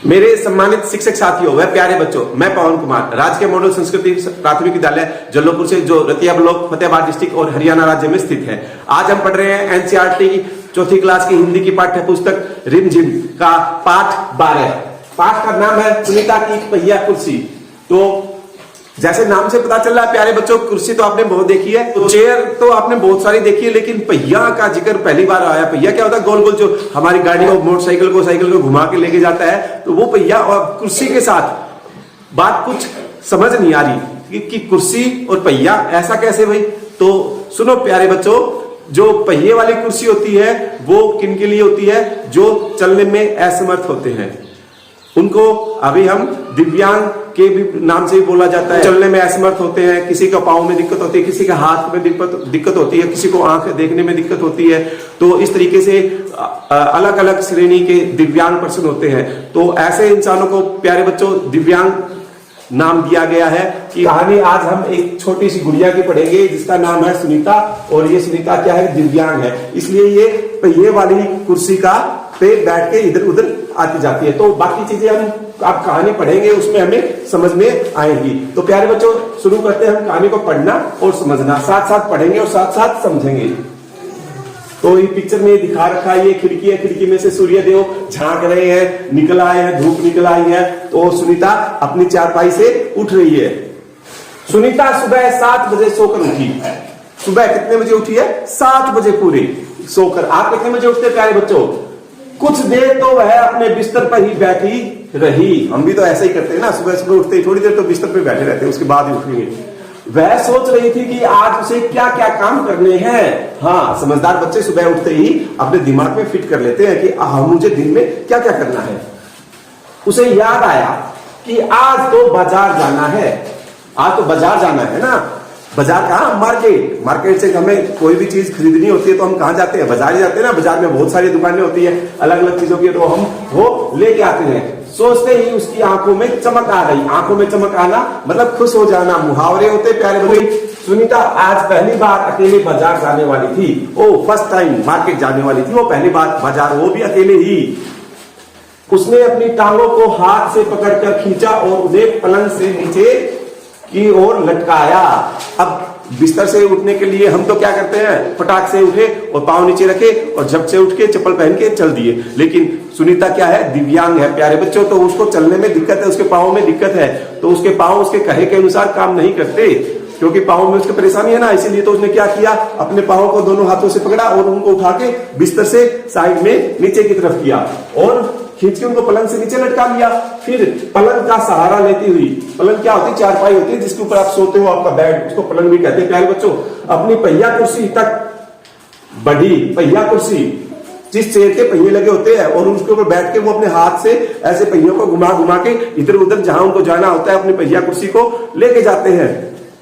मेरे सम्मानित शिक्षक साथियों व प्यारे बच्चों, मैं पवन कुमार राजकीय मॉडल संस्कृति प्राथमिक विद्यालय जल्लोपुर से, जो रतिया ब्लॉक फतेहाबाद डिस्ट्रिक्ट और हरियाणा राज्य में स्थित है। आज हम पढ़ रहे हैं एनसीईआरटी की चौथी क्लास की हिंदी की पाठ्य पुस्तक रिमझिम का पाठ 12। पाठ का नाम है सुनीता की पहिया कुर्सी। तो जैसे नाम से पता चल रहा है प्यारे बच्चों, कुर्सी तो आपने बहुत देखी है, तो चेयर तो आपने बहुत सारी देखी है, लेकिन पहिया का जिक्र पहली बार आया। पहिया क्या होता है? गोल गोल जो हमारी गाड़ी को, मोटरसाइकिल को, साइकिल को घुमा के लेके जाता है, तो वो पहिया। और कुर्सी के साथ बात कुछ समझ नहीं आ रही कि कुर्सी और पहिया ऐसा कैसे भाई। तो सुनो प्यारे बच्चों, जो पहिए वाली कुर्सी होती है वो किन के लिए होती है? जो चलने में असमर्थ होते हैं, उनको अभी हम दिव्यांग के भी नाम से ही बोला जाता है। चलने में असमर्थ होते हैं, किसी का पाँव में दिक्कत होती है, किसी का हाथ में दिक्कत होती है, किसी को आंख देखने में दिक्कत होती है। तो इस तरीके से अलग अलग श्रेणी के दिव्यांग पर्सन होते हैं। तो ऐसे इंसानों को प्यारे बच्चों दिव्यांग नाम दिया गया है। कि कहानी आज हम एक छोटी सी गुड़िया की पढ़ेंगे जिसका नाम है सुनीता, और ये सुनीता क्या है? दिव्यांग है, इसलिए ये पहिए वाली कुर्सी का पे बैठ के इधर उधर आती जाती है। तो बाकी चीजें हम आप कहानी पढ़ेंगे उसमें हमें समझ में आएगी। तो प्यारे बच्चों शुरू करते हैं हम कहानी को पढ़ना और समझना, साथ साथ पढ़ेंगे और साथ साथ समझेंगे। तो ये पिक्चर में दिखा रखा है, ये खिड़की है, खिड़की में से सूर्यदेव झांक रहे हैं, निकल आए हैं, धूप निकल आई है। तो सुनीता अपनी चारपाई से उठ रही है। सुनीता सुबह 7 बजे सोकर उठी। सुबह कितने बजे उठी है? 7 बजे पूरे सोकर। आप कितने बजे उठते प्यारे बच्चों? कुछ देर तो वह अपने बिस्तर पर ही बैठी रही। हम भी तो ऐसा ही करते हैं ना, सुबह सुबह उठते ही थोड़ी देर तो बिस्तर पर बैठे रहते हैं, उसके बाद ही उठेंगे। वह सोच रही थी कि आज उसे क्या क्या काम करने हैं। हाँ, समझदार बच्चे सुबह उठते ही अपने दिमाग में फिट कर लेते हैं कि मुझे दिन में क्या क्या करना है। उसे याद आया कि आज तो बाजार जाना है। आज तो बाजार जाना है ना। बाजार कहाँ? मार्केट। मार्केट से हमें कोई भी चीज खरीदनी होती है तो हम कहाँ जाते हैं? बाजार ही जाते हैं ना। बाजार में बहुत सारी दुकानें होती है अलग अलग चीजों की, तो हम वो लेके आते हैं। सोचते ही उसकी आंखों में चमक आ गई। आंखों में चमक आना मतलब खुश हो जाना, मुहावरे होते प्यारे बच्चे। सुनीता आज पहली बार अकेले बाजार जाने वाली थी। ओ, फर्स्ट टाइम मार्केट जाने वाली थी वो, पहली बार बाजार, वो भी अकेले ही। उसने अपनी टांगों को हाथ से पकड़कर खींचा और उन्हें पलंग से नीचे की ओर लटकाया। अब बिस्तर से उठने के लिए हम तो क्या करते हैं? फटाक से उठे और पांव नीचे रखे और झप से उठ के चप्पल पहन के चल दिए। लेकिन सुनीता क्या है? दिव्यांग है प्यारे बच्चों। तो उसको चलने में दिक्कत है, उसके पाँव में दिक्कत है। तो उसके पाँव उसके कहे के अनुसार काम नहीं करते, क्योंकि पाँव में उसकी परेशानी है ना। इसीलिए तो उसने क्या किया? अपने पाँव को दोनों हाथों से पकड़ा और उनको उठा के बिस्तर से साइड में नीचे की तरफ किया और खींच के उनको पलंग से नीचे लटका लिया। फिर पलंग का सहारा लेती हुई, पलंग क्या होती है? चारपाई होती है जिसके ऊपर आप सोते हो, आपका बेड, उसको पलंग भी कहते हैं प्यारे बच्चों। अपनी पहिया कुर्सी तक बढ़ी। पहिया कुर्सी जिस चेयर के पहिए लगे होते हैं, और उसके ऊपर बैठ के वो अपने हाथ से ऐसे पहियों को घुमा घुमा के इधर उधर जहां उनको जाना होता है अपनी पहिया कुर्सी को लेके जाते हैं।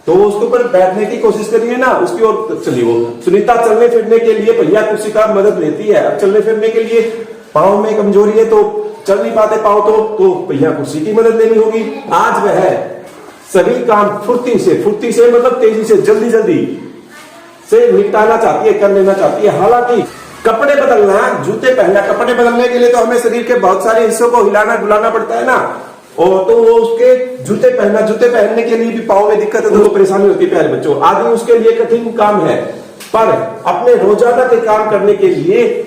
तो वो उसके ऊपर बैठने की कोशिश करिए ना, उसकी ओर चली। वो सुनीता चलने फिरने के लिए पहिया कुर्सी का मदद लेती है। अब चलने फिरने के लिए पाँव में कमजोरी है तो चल नहीं पाते पाँव, तो पहिया कुर्सी की मदद लेनी होगी। आज वह सभी काम फुर्ती से मतलब तेजी से, जल्दी जल्दी से निपटाना चाहती है, कर लेना चाहती है। हालांकि कपड़े बदलना, जूते पहनना, कपड़े बदलने के लिए तो हमें शरीर के बहुत सारे हिस्सों को हिलाना डुलाना पड़ता है ना। और तो वो उसके जूते पहनने के लिए भी पाँव में दिक्कत है, तो परेशानी होती है प्यारे बच्चों। आदमी उसके लिए कठिन काम है, पर अपने रोजाना के काम करने के लिए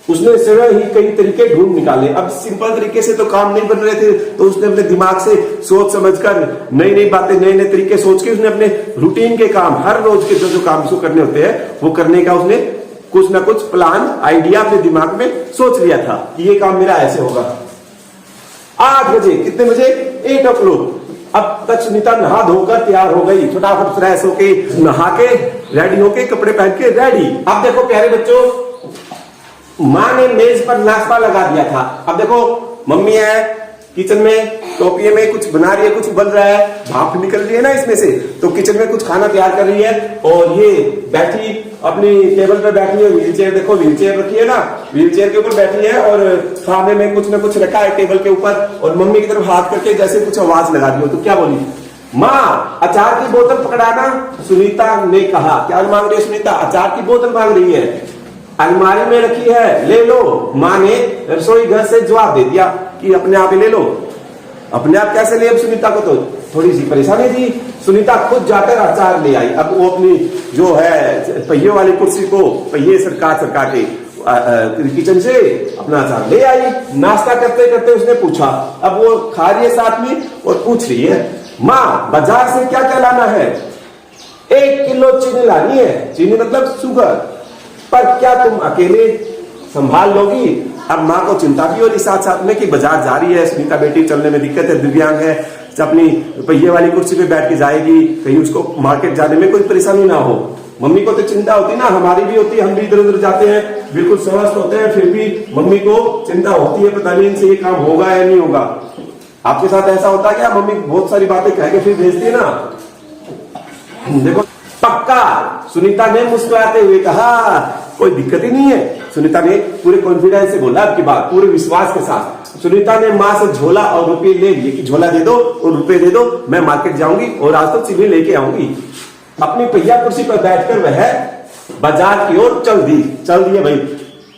उसने स्वयं ही कई तरीके ढूंढ निकाले। अब सिंपल तरीके से तो काम नहीं बन रहे थे, तो उसने अपने दिमाग से सोच समझकर नई नई बातें, नए नए तरीके सोच के उसने अपने रूटीन के काम, हर रोज के जो काम उसको करने होते हैं वो करने का उसने कुछ ना कुछ प्लान, आइडिया अपने दिमाग में सोच लिया था कि ये काम मेरा ऐसे होगा। 8 बजे, कितने बजे? 8 o'clock। अब तक सुनीता नहा धोकर तैयार हो गई, फटाफट फ्रेश होके, नहा के रेडी होके, कपड़े पहन के रेडी। अब देखो प्यारे बच्चों, माँ ने मेज पर नाश्ता लगा दिया था। अब देखो मम्मी है किचन में, टोपिये में कुछ बना रही है, कुछ उबल रहा है, भाप निकल रही है ना इसमें से, तो किचन में कुछ खाना तैयार कर रही है। और ये बैठी अपनी टेबल पर बैठी है, व्हील चेयर, देखो व्हील चेयर रखी है ना, व्हील चेयर के ऊपर बैठी है और खाने में कुछ ना कुछ रखा है टेबल के ऊपर। और मम्मी की तरफ हाथ करके जैसे कुछ आवाज लगा दी हो, तो क्या बोली? माँ, अचार की बोतल पकड़ाना। सुनीता ने कहा। क्या मांग रही है सुनीता? अचार की बोतल मांग रही है। अलमारी में रखी है, ले लो, माँ ने रसोई घर से जवाब दे दिया कि अपने आप ही ले लो। अपने आप कैसे ले? अब सुनीता को तो थोड़ी सी परेशानी थी। सुनीता खुद जाकर अचार ले आई। अब वो अपनी जो है पहिए वाली कुर्सी को पहिए सरका के किचन से अपना अचार ले आई। नाश्ता करते करते उसने पूछा, अब वो खा रही है साथ में और पूछ रही है, माँ बाजार से क्या क्या लाना है? 1 किलो चीनी लानी है। चीनी मतलब शुगर। पर क्या तुम अकेले संभाल लोगी? अब माँ को चिंता भी हो रही साथ साथ में कि बाजार जा रही है, सुनीता बेटी चलने में दिक्कत है, दिव्यांग है, अपनी पहिए वाली कुर्सी पे बैठ के जाएगी, कहीं उसको मार्केट जाने में कोई परेशानी ना हो। मम्मी को तो चिंता होती ना, हमारी भी होती है, हम भी इधर उधर जाते हैं, बिल्कुल स्वस्थ होते हैं, फिर भी मम्मी को चिंता होती है, पता नहीं इनसे ये काम होगा या नहीं होगा। आपके साथ ऐसा होता है क्या? मम्मी बहुत सारी बातें कह के फिर भेजती है ना। देखो पक्का, सुनीता ने मुस्कुराते हुए कहा, कोई दिक्कत ही नहीं है। सुनीता ने पूरे कॉन्फिडेंस से बोला, आपकी बात पूरे विश्वास के साथ। सुनीता ने माँ से झोला और रुपये ले लिए कि झोला दे दो और रुपए दे दो, मैं मार्केट जाऊंगी और आज तो चीनी लेके आऊंगी। अपनी पहिया कुर्सी पर बैठकर वह बाजार की ओर चल दिए भाई।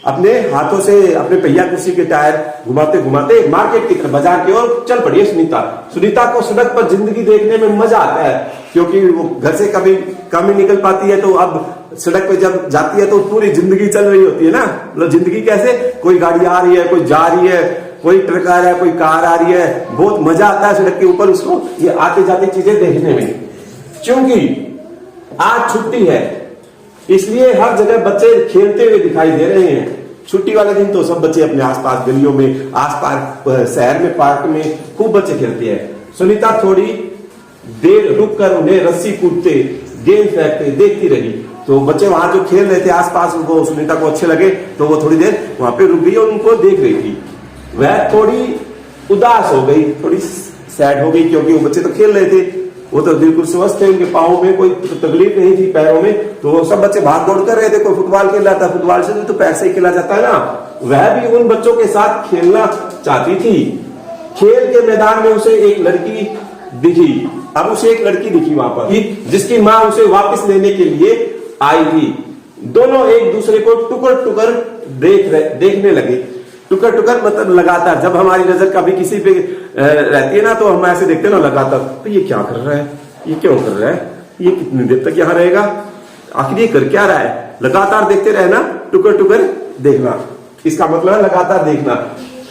अपने हाथों से अपने पहिया कुर्सी के टायर घुमाते घुमाते मार्केट की तरफ, बाजार की ओर चल पड़ी है सुनीता। सुनीता को सड़क पर जिंदगी देखने में मजा आता है, क्योंकि वो घर से कभी कम ही निकल पाती है, तो अब सड़क पे जब जाती है तो पूरी जिंदगी चल रही होती है ना। मतलब जिंदगी कैसे, कोई गाड़ी आ रही है, कोई जा रही है, कोई ट्रक आ रहा है, कोई कार आ रही है, बहुत मजा आता है सड़क के ऊपर उसको ये आते जाते चीजें देखने में। क्योंकि आज छुट्टी है, इसलिए हर जगह बच्चे खेलते हुए दिखाई दे रहे हैं। छुट्टी वाले दिन तो सब बच्चे अपने आसपास गलियों में, आसपास शहर में, पार्क में खूब बच्चे खेलते हैं। सुनीता थोड़ी देर रुक कर उन्हें रस्सी कूदते, गेंद फेंकते देखती रही। तो बच्चे वहां जो खेल रहे थे आसपास, उनको सुनीता को अच्छे लगे तो वो थोड़ी देर वहां पे रुक गई और उनको देख रही थी। वह थोड़ी उदास हो गई, थोड़ी सैड हो गई, क्योंकि वो बच्चे तो खेल रहे थे, वो तो बिल्कुल स्वस्थ थे, उनके पाँव में कोई तकलीफ नहीं थी, पैरों में। तो सब बच्चे भाग दौड़ कर रहे थे, कोई फुटबॉल खेल रहा था, फुटबॉल से तो पैर से ही खेला जाता है ना। वह भी उन बच्चों के साथ खेलना चाहती थी। खेल के मैदान में उसे एक लड़की दिखी। अब उसे एक लड़की दिखी वहां पर, जिसकी माँ उसे वापस लेने के लिए आई थी। दोनों एक दूसरे को टुकर टुकर देखने लगे। टुकर टुकर मतलब लगातार। जब हमारी नजर कभी किसी पे रहती है ना, तो हम ऐसे देखते हैं ना लगातार, तो ये क्या कर रहा है, ये क्यों कर रहा है, ये कितनी देर तक यहाँ रहेगा, आखिर ये कर क्या रहा है। लगातार देखते रहना, टुकर टुकर देखना, इसका मतलब है लगातार देखना।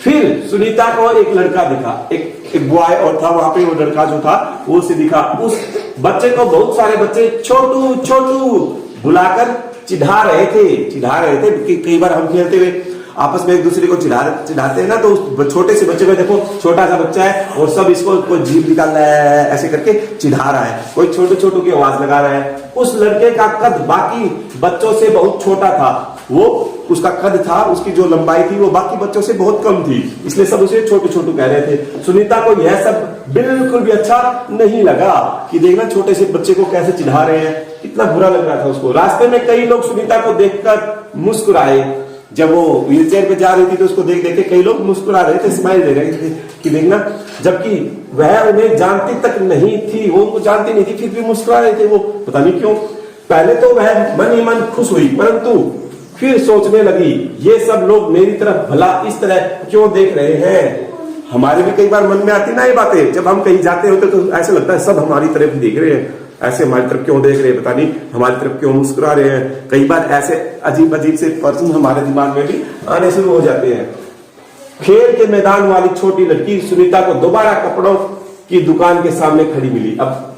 फिर सुनीता को एक लड़का दिखा, एक बॉय और था वहां पे, वो लड़का जो था वो उसे दिखा। उस बच्चे को बहुत सारे बच्चे छोटू छोटू बुलाकर चिढ़ा रहे थे। कई बार हम खेलते हुए आपस में एक दूसरे को चिढ़ाते हैं ना, तो उस छोटे से बच्चे को देखो, छोटा सा बच्चा है और सब इसको कोई जीभ निकाल रहा है, ऐसे करके चिढ़ा रहा है, कोई छोटे छोटू की आवाज लगा रहा है। उस लड़के का कद बाकी बच्चों से बहुत छोटा था। वो उसका कद था, उसकी जो लंबाई थी वो बाकी बच्चों से बहुत कम थी, इसलिए सब उसे छोटू छोटू कह रहे थे। सुनीता को यह सब बिल्कुल भी अच्छा नहीं लगा कि देखना छोटे से बच्चे को कैसे चिढ़ा रहे हैं, कितना बुरा लग रहा था उसको। रास्ते में कई लोग सुनीता को देखकर मुस्कुराए। जब वो व्हील चेयर पे जा रही थी तो उसको देख देख के कई लोग मुस्कुरा रहे थे, स्माइल दे रहे थे कि देखना, जबकि वह उन्हें जानती तक नहीं थी, वो उनको जानती नहीं थी, फिर भी मुस्कुरा रहे थे वो, पता नहीं क्यों। पहले तो वह मन ही मन खुश हुई, परंतु फिर सोचने लगी, ये सब लोग मेरी तरफ भला इस तरह क्यों देख रहे हैं। हमारे भी कई बार मन में आती ना ये बातें, जब हम कहीं जाते होते तो ऐसा लगता है सब हमारी तरफ देख रहे हैं, ऐसे हमारी तरफ क्यों देख रहे हैं, पता नहीं हमारी तरफ क्यों मुस्कुरा रहे हैं। कई बार ऐसे अजीब अजीब से पर्सन हमारे दिमाग में भी आने शुरू हो जाते हैं। खेल के मैदान वाली छोटी लड़की सुनीता को दोबारा कपड़ों की दुकान के सामने खड़ी मिली। अब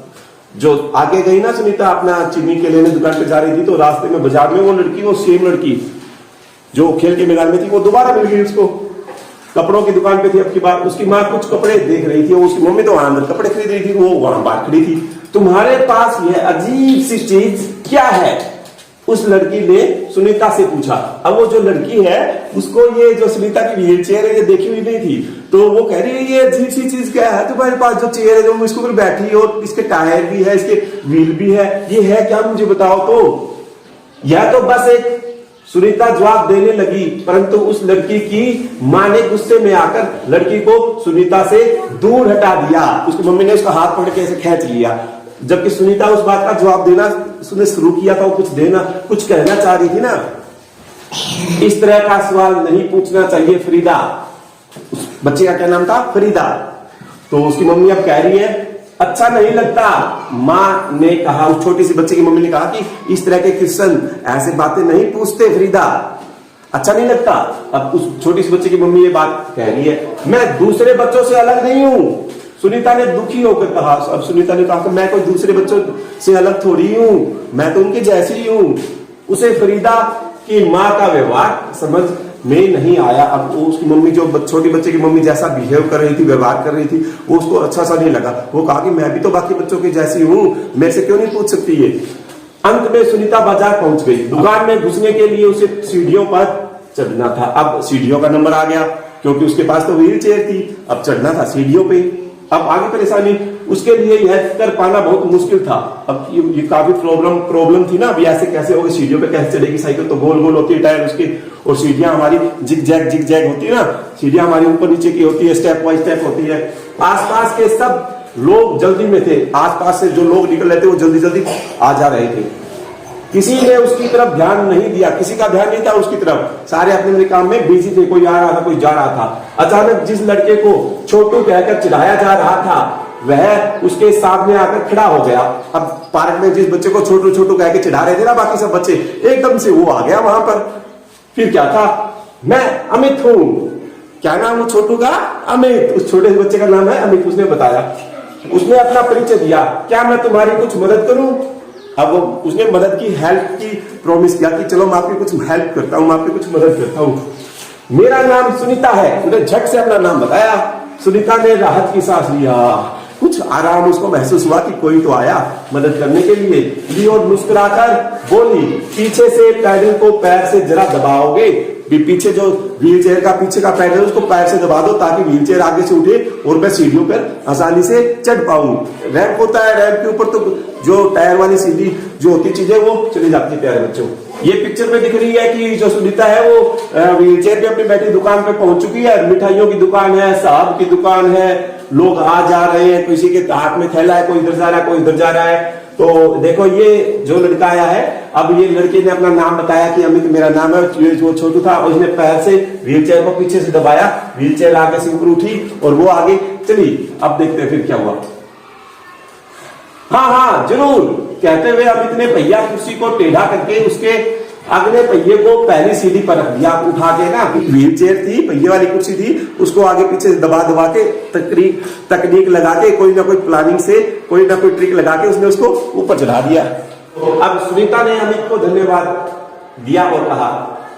जो आगे गई ना सुनीता अपना चीनी के लेने दुकान पे जा रही थी, तो रास्ते में बाजार में वो लड़की, वो सेम लड़की जो खेल के मैदान में थी, वो दोबारा मिल गई उसको। कपड़ों की दुकान पे थी अब की बार। उसकी माँ कुछ कपड़े देख रही थी, उसकी मम्मी तो वहां अंदर कपड़े खरीद रही थी, वो वहां बाहर खड़ी थी। तुम्हारे पास यह अजीब सी चीज क्या है, उस लड़की ने सुनीता से पूछा। अब वो जो लड़की है उसको ये जो सुनीता की व्हील चेयर है ये देखी हुई नहीं थी, तो वो कह रही है ये अजीब सी चीज क्या है तुम्हारे पास, जो चेयर है जो इसके ऊपर बैठी और इसके टायर भी है, इसके व्हील भी है, ये है क्या, मुझे बताओ। तो यह तो बस एक, सुनीता जवाब देने लगी, परंतु उस लड़की की मां ने गुस्से में आकर लड़की को सुनीता से दूर हटा दिया। उसकी मम्मी ने उसका हाथ पकड़ के ऐसे खींच लिया, जबकि सुनीता उस बात का जवाब देना उसने शुरू किया था, वो कुछ कहना चाह रही थी ना। इस तरह का सवाल नहीं पूछना चाहिए फरीदा। उस बच्चे का क्या नाम था? फरीदा। तो उसकी मम्मी अब कह रही है अच्छा नहीं लगता। माँ ने कहा, उस छोटी सी बच्चे की मम्मी ने कहा कि इस तरह के क्वेश्चन, ऐसे बातें नहीं पूछते फरीदा, अच्छा नहीं लगता। अब उस छोटी सी बच्चे की मम्मी ये बात कह रही है, मैं दूसरे बच्चों से अलग नहीं हूं। सुनीता ने दुखी होकर कहा। अब सुनीता ने कहा कि मैं कोई दूसरे बच्चों से अलग थोड़ी हूं, मैं तो उनके जैसी ही हूं। उसे फरीदा की माँ का व्यवहार समझ में नहीं आया। अब वो उसकी मम्मी, जो छोटी बच्चे की मम्मी जैसा बिहेव कर रही थी, व्यवहार कर रही थी, वो उसको अच्छा सा नहीं लगा। वो कहा कि मैं भी तो बाकी बच्चों की जैसी हूं, मेरे से क्यों नहीं पूछ सकती ये। अंत में सुनीता बाजार पहुंच गई। दुकान में घुसने के लिए उसे सीढ़ियों पर चढ़ना था। अब सीढ़ियों का नंबर आ गया, क्योंकि उसके पास तो व्हील चेयर थी, अब चढ़ना था सीढ़ियों पे। अब आगे परेशानी, उसके लिए यह कर पाना बहुत मुश्किल था। अब ये काफी प्रॉब्लम थी ना। अभी ऐसे कैसे होगी, सीढ़ियों पे कैसे चढ़ेगी साइकिल? तो गोल गोल होती है टायर उसकी, और सीढ़ियां हमारी जिग जैग होती है ना, सीढ़ियां हमारी ऊपर नीचे की होती है, स्टेप बाय स्टेप होती है। आसपास के सब लोग जल्दी में थे, आसपास से जो लोग निकल रहे थे वो जल्दी जल्दी आ जा रहे थे। किसी ने उसकी तरफ ध्यान नहीं दिया, किसी का ध्यान नहीं था उसकी तरफ, सारे अपने अपने काम में बिजी थे। कोई आ रहा था, कोई जा रहा था। अचानक जिस लड़के को छोटू कहकर चिढ़ाया जा रहा था, वह उसके सामने आकर खड़ा हो गया। अब पार्क में जिस बच्चे को छोटू छोटू कह के चिढ़ा रहे थे ना बाकी सब बच्चे, एकदम से वो आ गया वहां पर। फिर क्या था, मैं अमित हूं। क्या नाम है छोटू का? अमित। उस छोटे से बच्चे का नाम है अमित। उसने बताया, उसने अपना परिचय दिया, क्या मैं तुम्हारी कुछ मदद करूं? अब वो उसने मदद की, हेल्प की प्रॉमिस किया कि चलो मैं आपकी कुछ हेल्प करता हूं, मैं आपकी कुछ मदद करता हूं। मेरा नाम सुनीता है। उसने झट से अपना नाम बताया। सुनीता ने राहत की सांस लिया, कुछ आराम उसको महसूस हुआ कि कोई तो आया मदद करने के लिए। लियो मुस्कुराकर बोली, पीछे से पैडल को पैर से जरा दबाओगे? पीछे जो व्हील चेयर का पीछे का पैडल उसको पैर से दबा दो, ताकि व्हील चेयर आगे से उठे और मैं सीढ़ियों पर आसानी से चढ़ पाऊं। रैंप होता है, रैंप के ऊपर तो जो टायर वाली सीढ़ी जो होती चीजें वो चली जाती है। प्यारे बच्चों, ये पिक्चर में दिख रही है कि जो सुनीता है वो व्हील चेयर पे अपनी बैठी दुकान पे पहुंच चुकी है। मिठाइयों की दुकान है, साहब की दुकान है, लोग आ जा रहे हैं, किसी के हाथ में थैला है, कोई इधर जा रहा है, कोई इधर जा रहा है। तो देखो ये जो लड़का आया है, अब ये लड़के ने अपना नाम बताया कि अमित मेरा नाम है। वो छोटू था, उसने पैर से व्हील चेयर को पीछे से दबाया, व्हील चेयर आगे से ऊपर उठी और वो आगे चली। अब देखते हैं फिर क्या हुआ। हाँ जरूर, कहते हुए अमित ने पहिया कुर्सी को टेढ़ा करके उसके अगले पहिए को पहली सीढ़ी पर रख दिया। उठा के ना, व्हील चेयर थी, पहिए वाली कुर्सी थी, उसको आगे पीछे दबा के तकनीक लगा के, कोई ना कोई प्लानिंग से, कोई ना कोई ट्रिक लगा के उसने उसको ऊपर चढ़ा दिया। अब सुनीता ने अमित को धन्यवाद दिया और कहा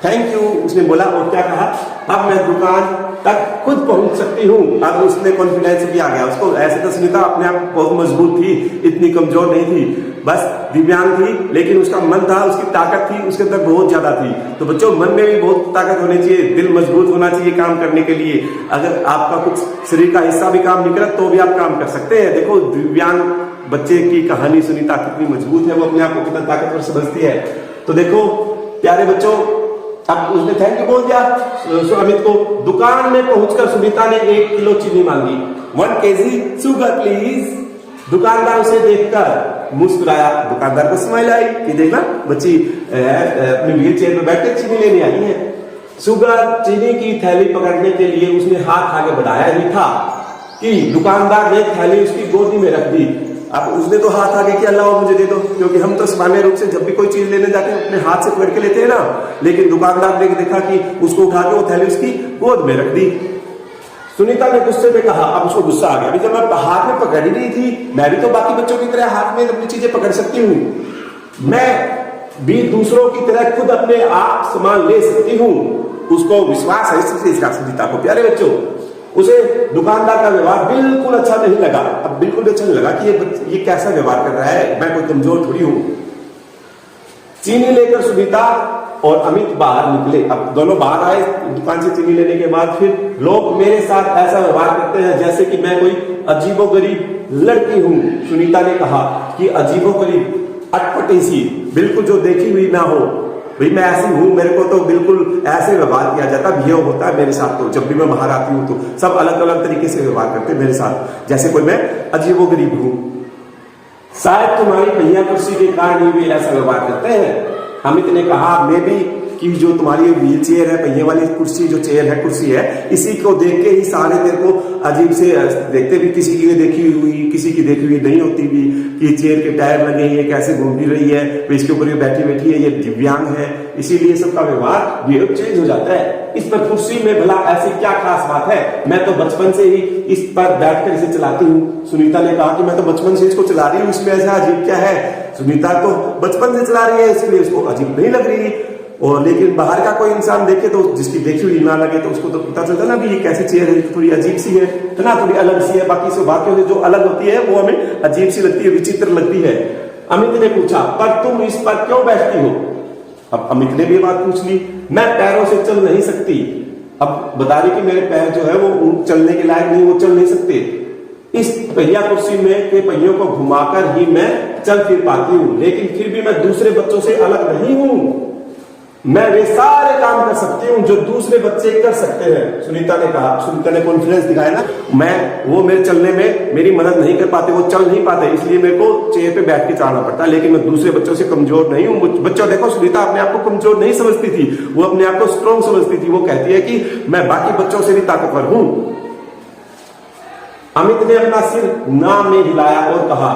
थैंक यू। उसने बोला और क्या कहा, अब मैं दुकान तक खुद पहुंच सकती हूँ। अब उसने कॉन्फिडेंस भी आ गया उसको। ऐसे तो सुनीता अपने आप बहुत मजबूत थी, इतनी कमजोर नहीं थी, बस दिव्यांग थी, लेकिन उसका मन था, उसकी ताकत थी, उसके अंदर बहुत ज्यादा थी। तो बच्चों, मन में भी बहुत ताकत होनी चाहिए, दिल मजबूत होना चाहिए काम करने के लिए। अगर आपका कुछ शरीर का हिस्सा भी काम नहीं करे तो भी आप काम कर सकते हैं। देखो दिव्यांग बच्चे की कहानी, सुनीता कितनी मजबूत है, वो अपने आप को कितना ताकतवर समझती है। तो देखो प्यारे बच्चों, अब उसने थैंक यू बोल दिया अमित को। दुकान में पहुंचकर सुनीता ने 1 किलो चीनी मांगी। 1 kg शुगर प्लीज। दुकानदार उसे देखकर मुस्कुराया। दुकानदार को स्माइल आई कि देखना बच्ची अपनी व्हील चेयर में बैठकर चीनी लेने आई है। शुगर चीनी की थैली पकड़ने के लिए उसने हाथ आगे बढ़ाया ही था कि दुकानदार ने थैली उसकी गोदी में रख दी। अब उसने तो हाथ आगे किया, लाओ मुझे दे दो, क्योंकि हम तो सामान्य रूप से जब भी कोई चीज लेने जाते हैं अपने हाथ से पकड़ के लेते हैं ना, लेकिन दुकानदार ने देखा कि उसको उठा के वो थैली उसकी गोद में रख दी। सुनीता ने गुस्से में कहा, अब उसको गुस्सा आ गया, जब मैं हाथ में पकड़ ही नहीं थी, मैं भी तो बाकी बच्चों की तरह हाथ में अपनी चीजें पकड़ सकती हूँ, मैं भी दूसरों की तरह खुद अपने आप सामान ले सकती हूँ। उसको विश्वास है इसका सुनीता को। प्यारे बच्चों, उसे दुकानदार का व्यवहार बिल्कुल अच्छा नहीं लगा। अब बिल्कुल अच्छा नहीं लगा कि ये कैसा व्यवहार कर रहा है, मैं कोई कमजोर थोड़ी हूं। चीनी लेकर सुनीता और अमित बाहर निकले। अब दोनों बाहर आए दुकान से चीनी लेने के बाद। फिर लोग मेरे साथ ऐसा व्यवहार करते हैं जैसे कि मैं कोई अजीबोगरीब लड़की हूं। सुनीता ने कहा कि अजीबोगरीब, अटपटी सी, बिल्कुल जो देखी हुई ना हो, भाई मैं ऐसी हूं, मेरे को तो बिल्कुल ऐसे व्यवहार किया जाता, बिहेव होता है मेरे साथ। तो जब भी मैं बाहर आती हूँ तो सब अलग अलग तरीके से व्यवहार करते हैं मेरे साथ, जैसे कोई मैं अजीबोगरीब हूं। शायद तुम्हारी पहिया कुर्सी के कारण ही भी ऐसा व्यवहार करते हैं। अमित ने कहा मैं भी कि जो तुम्हारी व्हील चेयर है, पहिए वाली कुर्सी जो चेयर है, कुर्सी है, इसी को देख के ही सारे तेरे को अजीब से देखते भी। किसी की देखी हुई, किसी की देखी हुई नहीं होती भी कि चेयर के टायर लगे हैं, कैसे घूम भी रही है, इसके ऊपर ये बैठी है, ये दिव्यांग है, इसीलिए सबका व्यवहार चेंज हो जाता है। इस पर कुर्सी में भला ऐसी क्या खास बात है? मैं तो बचपन से ही इस पर बैठकर इसे चलाती हूँ। सुनीता ने कहा कि मैं तो बचपन से इसको चला रही हूँ, इसमें ऐसा अजीब क्या है? सुनीता तो बचपन से चला रही है, इसलिए उसको अजीब नहीं लग रही। और लेकिन बाहर का कोई इंसान देखे तो जिसकी देखी हुई ना लगे तो उसको तो पता चलता ना भी ये कैसी चेयर है, थोड़ी अजीब सी है ना, थोड़ी अलग सी है। बाकी से बाकियों से जो अलग होती है वो हमें अजीब सी लगती है, विचित्र लगती है। अमित ने पूछा, पर तुम इस पर क्यों बैठती हो? अब अमित ने भी बात पूछ ली। मैं पैरों से चल नहीं सकती। अब बता रही कि मेरे पैर जो है वो चलने के लायक नहीं, वो चल नहीं सकते। इस पहिया कुर्सी में के पहियों को घुमाकर ही मैं चल फिर पाती हूँ, लेकिन फिर भी मैं दूसरे बच्चों से अलग नहीं हूं। मैं वे सारे काम कर सकती हूँ जो दूसरे बच्चे कर सकते हैं। सुनीता ने कहा, सुनीता ने कॉन्फिडेंस दिखाया ना, वो मेरे चलने में मेरी मदद नहीं कर पाते, वो चल नहीं पाते, इसलिए मेरे को चेयर पे बैठ के चलना पड़ता है, लेकिन मैं दूसरे बच्चों से कमजोर नहीं हूँ। बच्चों देखो, सुनीता अपने आप को कमजोर नहीं समझती थी, वो अपने आप को स्ट्रॉन्ग समझती थी। वो कहती है कि मैं बाकी बच्चों से भी ताकतवर हूं। अमित ने अपना सिर ना में हिलाया और कहा,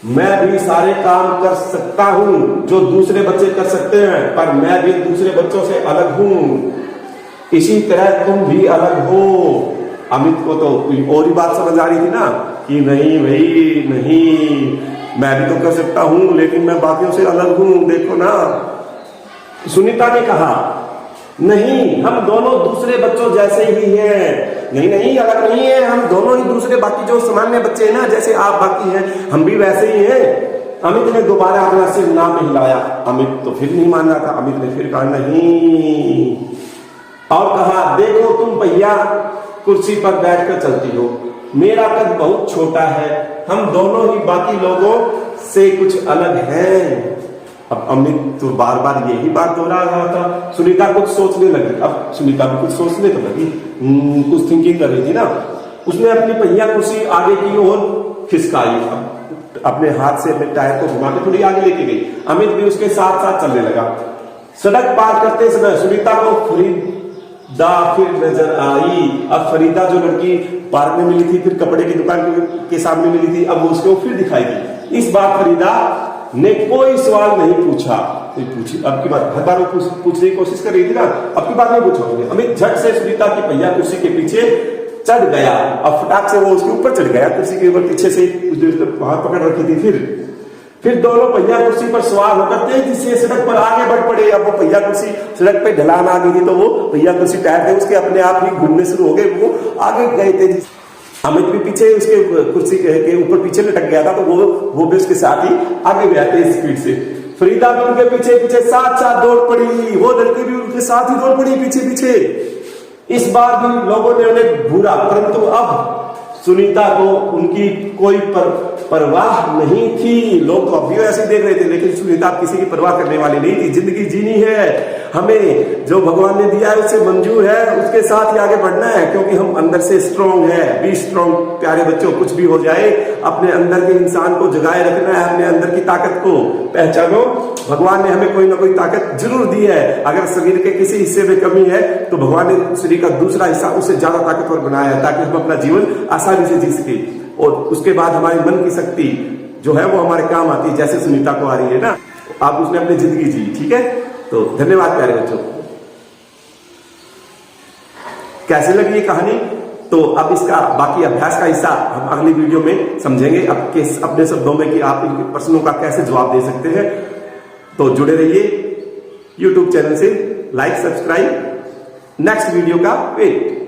मैं भी सारे काम कर सकता हूं जो दूसरे बच्चे कर सकते हैं, पर मैं भी दूसरे बच्चों से अलग हूं। इसी तरह तुम भी अलग हो। अमित को तो कोई और ही बात समझ आ रही थी ना कि नहीं भाई नहीं, मैं भी तो कर सकता हूं, लेकिन मैं बाकियों से अलग हूं, देखो ना। सुनीता ने कहा, नहीं, हम दोनों दूसरे बच्चों जैसे ही हैं। नहीं, अलग नहीं है, हम दोनों ही दूसरे बाकी जो सामान्य बच्चे हैं ना, जैसे आप बाकी हैं, हम भी वैसे ही हैं। अमित ने दोबारा अपना सिर ना में हिलाया। अमित तो फिर नहीं मान रहा था। अमित ने फिर कहा, नहीं, और कहा, देखो तुम पहिया कुर्सी पर बैठकर चलती हो, मेरा कद बहुत छोटा है, हम दोनों ही बाकी लोगों से कुछ अलग हैं। अब अमित तो बार बार यही बात दोहरा रहा था। सुनीता कुछ सोचने लगी। अब सुनीता भी कुछ सोचने तो लगी, कुछ थिंकिंग कर रही थी ना। उसने अपनी पहिया कुर्सी आगे की ओर खिसकाई, अपने हाथ से अपने टायर को घुमा के थोड़ी आगे लेके गई। अमित भी उसके साथ साथ चलने लगा। सड़क पार करते समय सुनीता को फरीदा फिर नजर आई। अब फरीदा जो लड़की पार्क में मिली थी, फिर कपड़े की दुकान के सामने मिली थी, अब वो उसको फिर दिखाई दी। इस बार फरीदा ने कोई सवाल नहीं पूछा। पूछी अब की बात, हर बार वो पूछने की कोशिश कर रही थी ना, अब की बात नहीं पूछोगे। अमित झट से सुनीता की पहिया कुर्सी के पीछे चढ़ गया। अब फटाक से वो उसके ऊपर चढ़ गया, कुर्सी के ऊपर पीछे से हाथ पकड़ रखी थी। फिर दोनों पहिया कुर्सी पर सवार होकर तेजी से सड़क पर आगे बढ़ पड़े। अब वो पहिया कुर्सी सड़क पे ढलान आ गई थी, तो वो पहिया कुर्सी टायर थे उसके अपने आप ही घूमने शुरू हो गए, वो आगे गए तेजी। अमित भी पीछे उसके कुर्सी के ऊपर पीछे लटक गया था, तो वो भी उसके साथ ही आगे गया तेज स्पीड से। फरीदा भी उनके पीछे पीछे साथ साथ दौड़ पड़ी, वो लड़की भी उनके साथ ही दौड़ पड़ी पीछे पीछे। इस बार भी लोगों ने उन्हें घूरा, परंतु अब सुनीता को उनकी कोई परवाह नहीं थी। लोग तो अब भी ऐसे देख रहे थे, लेकिन सुनीता किसी की परवाह करने वाली नहीं थी। जिंदगी जीनी है, हमें जो भगवान ने दिया है उससे मंजूर है, उसके साथ ही आगे बढ़ना है, क्योंकि हम अंदर से स्ट्रांग है। बी स्ट्रांग प्यारे बच्चों, कुछ भी हो जाए अपने अंदर के इंसान को जगाए रखना है, अपने अंदर की ताकत को पहचानो। भगवान ने हमें कोई ना कोई ताकत जरूर दी है। अगर शरीर के किसी हिस्से में कमी है तो भगवान ने शरीर का दूसरा हिस्सा उससे ज्यादा ताकतवर बनाया है, ताकि हम अपना जीवन आसानी से जी सके। और उसके बाद हमारे मन की शक्ति जो है वो हमारे काम आती है, जैसे सुनीता को आ रही है ना। आप उसने अपनी जिंदगी जी, ठीक है। तो धन्यवाद प्यारे बच्चों। कैसे लगी ये कहानी? तो अब इसका बाकी अभ्यास का हिस्सा हम अगली वीडियो में समझेंगे, अपने शब्दों में कि आप इनके प्रश्नों का कैसे जवाब दे सकते हैं। तो जुड़े रहिए YouTube चैनल से, लाइक सब्सक्राइब, नेक्स्ट वीडियो का वेट।